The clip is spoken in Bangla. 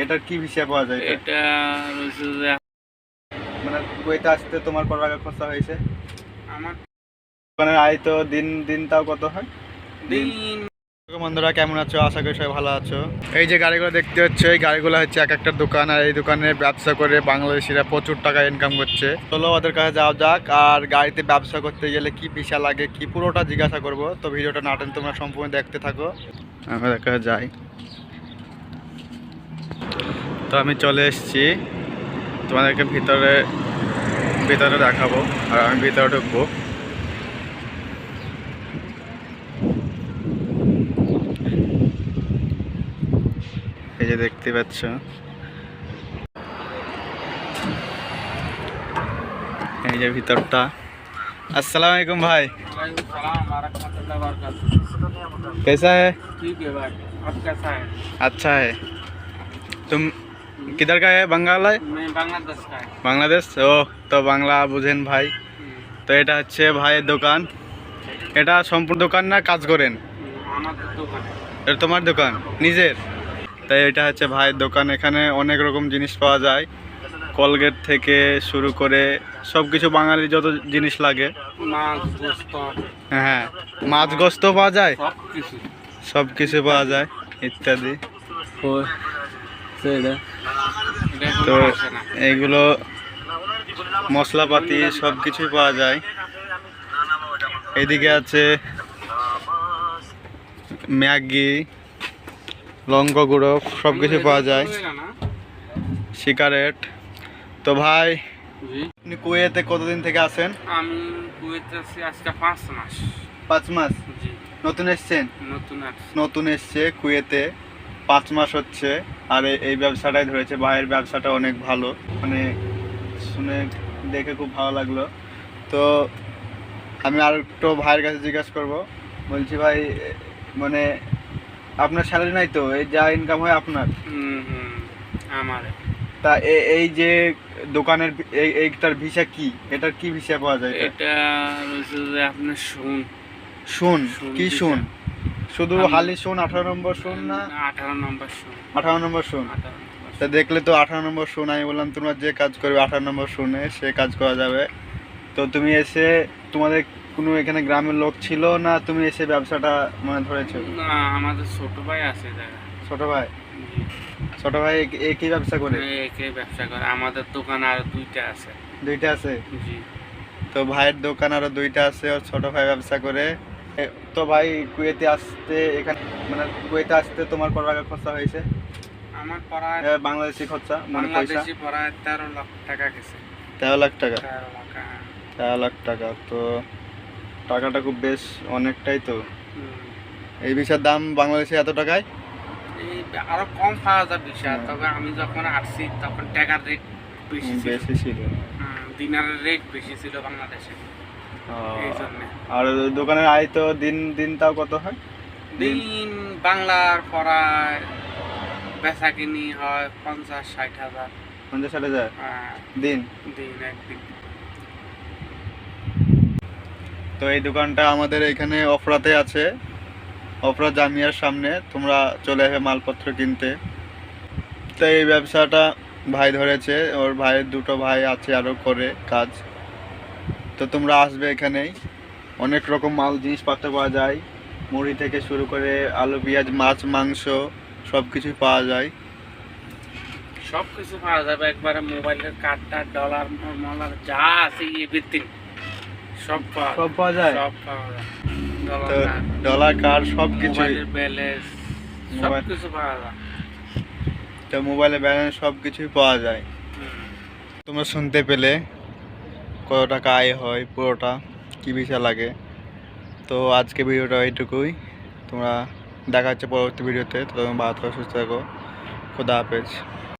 এটার কি ভিসা পাওয়া যায়? এটা রয়েছে যে মানে কুয়েতে আসতে তোমার কত টাকা খরচা হয়েছে? আমার দোকানের আয় তো দিন দিন তাও কত হয়? দিন বন্ধুরা কেমন আছো? আশা করি সবাই ভালো আছো। এই যে গাড়িগুলো দেখতে হচ্ছে, এই গাড়িগুলো হচ্ছে এক একটা দোকান, আর এই দোকানে ব্যবসা করে বাংলাদেশিরা প্রচুর টাকা ইনকাম করছে। চলো ওদের কাছে যাওয়া যাক, আর গাড়িতে ব্যবসা করতে গেলে কি ভিসা লাগে কি পুরোটা জিজ্ঞাসা করব। তো ভিডিওটা না টেনে তোমরা সম্পূর্ণ দেখতে থাকো। আমাদের কাছে যাই। তো আমি চলে এসেছি, তোমাদেরকে ভিতরে দেখাবো, আর আমি ভিতরে ঢুকবো। এই যে দেখতে পাচ্ছ, এই যে ভিতরটা। अस्सलाम वालेकुम भाई, कैसा है? ठीक है भाई, आप कैसा है? अच्छा है। तुम किधर का है? बंगाल है? मैं बांग्लादेश का है। বাংলাদেশ? ও তো বাংলা বুঝেন ভাই। তো এটা হচ্ছে ভাইয়ের দোকান। এটা সম্পূর্ণ দোকান না কাজ করেন? আমাদের দোকান। এটা তোমার দোকান নিজের? তাই এটা হচ্ছে ভাইয়ের দোকান। এখানে অনেক রকম জিনিস পাওয়া যায়, কলগেট থেকে শুরু করে সব কিছু বাঙালির যত জিনিস লাগে। মাছ, গোস্ত, হ্যাঁ, মাছ গোস্ত পাওয়া যায়, সব কিছু সব কিছু পাওয়া যায় ইত্যাদি। তো এইগুলো মশলাপাতি সব কিছুই পাওয়া যায়। এইদিকে আছে ম্যাগি, লঙ্কা গুঁড়ো, সব কিছু পাওয়া যায়, সিগারেট। তো ভাই আপনি কুয়েতে কতদিন থেকে আছেন? আমি কুয়েতে আছি আজকে 5 মাস। 5 মাস? জি, নতুন এসছেন? নতুন এসছে কুয়েতে, 5 মাস হচ্ছে। আর এই ব্যবসাটাই ধরেছে। ভাইয়ের ব্যবসাটা অনেক ভালো, মানে শুনে দেখে খুব ভালো লাগলো। তো আমি আর একটু ভাইয়ের কাছে জিজ্ঞাসা করব। বলছি ভাই, মানে আপনার স্যালারি নাই তো? এই যা ইনকাম হয় আপনার? আমার। তা এই যে দোকানের এইটার ভিসা কি? এটার কি ভিসা পাওয়া যায়? এটা রয়েছে যে আপনার শুন কি শুন? শুধু হালি শুন? 18 নম্বর শুন না? 18 নম্বর শুন। 18 নম্বর শুন। তা দেখলে তো 18 নম্বর শুন। আমি বললাম তোমরা যে কাজ করবে 18 নম্বর শুনে সে কাজ করা যাবে। তো তুমি এসে, তোমাদের কোনো এখানে গ্রামের লোক ছিল না, তুমি এসে ব্যবসাটা মানে ধরেছো? না, আমাদের ছোট ভাই আছে জায়গা। ছোট ভাই? ছোট ভাই একই ব্যবসা করে? একই ব্যবসা করে। আমাদের দোকান আর 2টা আছে। 2টা আছে? জি। তো ভাইয়ের দোকান আরো 2টা আছে, ওর ছোট ভাই ব্যবসা করে। তো ভাই কুয়েতে আসতে, এখানে মানে কুয়েতে আসতে তোমার কত টাকা খরচা হয়েছে? আমার পড়ায় বাংলাদেশি খরচা, মানে পয়সা? বাংলাদেশি পড়ায় 13 লাখ টাকা গেছে। 13 লাখ টাকা? 13 লাখ, হ্যাঁ। 13 লাখ টাকা তো টাকাটা খুব বেশ অনেকটাই তো। এই ভিসার দাম বাংলাদেশে এত টাকায়? এই আরো কম পাওয়া যায় ভিসা, তবে আমি যখন আসছি তখন টাকার রেট বেশি ছিল। দিনারের রেট বেশি ছিল বাংলাদেশে, এই জন্য। আর দোকানের আয় তো দিন দিন তাও কত হয়? দিন বাংলার পড়ায় বেচা কিনি হয় 50-60 হাজার। 50-60 হাজার দিন? একদিন। তো এই দোকানটা আমাদের এখানে অফরাতে আছে, অফরা জামিয়ার সামনে। তোমরা চলে আসবে মালপত্র কিনতে। তো এই ব্যবসাটা ভাই ধরেছে, ওর ভাইয়ের 2টো ভাই আছে আরও করে কাজ। তো তোমরা আসবে, এখানেই অনেক রকম মাল জিনিসপত্র পাওয়া যায়, মুড়ি থেকে শুরু করে আলু পেঁয়াজ মাছ মাংস সব কিছুই পাওয়া যায়। সব কিছু পাওয়া যাবে একবারে। মোবাইলের কার্ডটা, ডলার মলার যা আছে এভরিথিং সব পাওয়া যায়। তো ডলার কার্ড সব কিছু, ব্যালেন্স সব কিছু পাওয়া যায়। তো মোবাইলে ব্যালেন্স সব কিছুই পাওয়া যায়। তোমরা শুনতে পেলে কত টাকা আয় হয়, পুরোটা কি ভিসা লাগে। তো আজকে ভিডিওটা এইটুকুই। তোমরা দেখা হচ্ছে পরবর্তী ভিডিওতে। তো তোমরা ভালো থাকো, সুস্থ থাকো। খোদা হাফেজ।